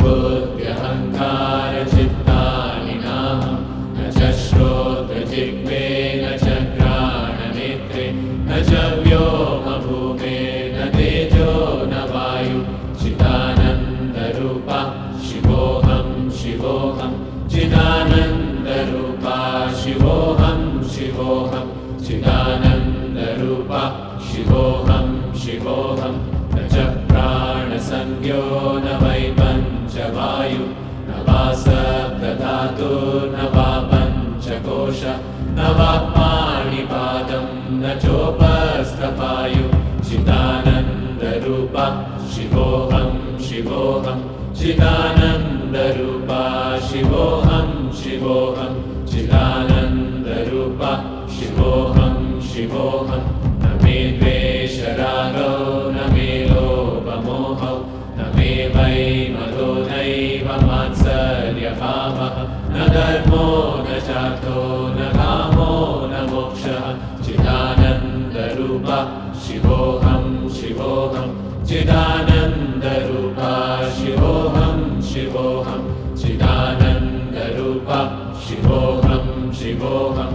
बुद्ध्यहङ्कारचित्तानि नाहं न च श्रोत्रजिह्वे न च घ्राणनेत्रे न च व्योमभूमे न तेजो न वायु चिदानन्दरूपा शिवोऽहं शिवोऽहं चिदानन्दरूपा शिवोऽहं शिवोऽहं चिदानन्दरूपा शिवोऽहं शिवोऽहं न च प्राणसंज्ञो न वै पञ्चवायु न वा सप्तधातुर्न वा पञ्चकोश न वा पाणिपादं न चोपस्थपायु चिदानन्दरूपा शिवोऽहं शिवोऽहं चिदानन्दरूपा शिवोऽहं शिवोऽहं चिदानन्दरूपा शिवोऽहं शिवोऽहं न मे द्वेषरागौ न मे लोभमोहौ न मे वै मदो नैव मात्सर्यभावः न धर्मो न चार्थो न कामो न मोक्षः चिदानन्दरूपा शिवोऽहं शिवोऽहं चिदानन्दरूपा शिवोऽहं शिवोऽहं चिदानन्दरूपा शिवोऽहं शिवोऽहं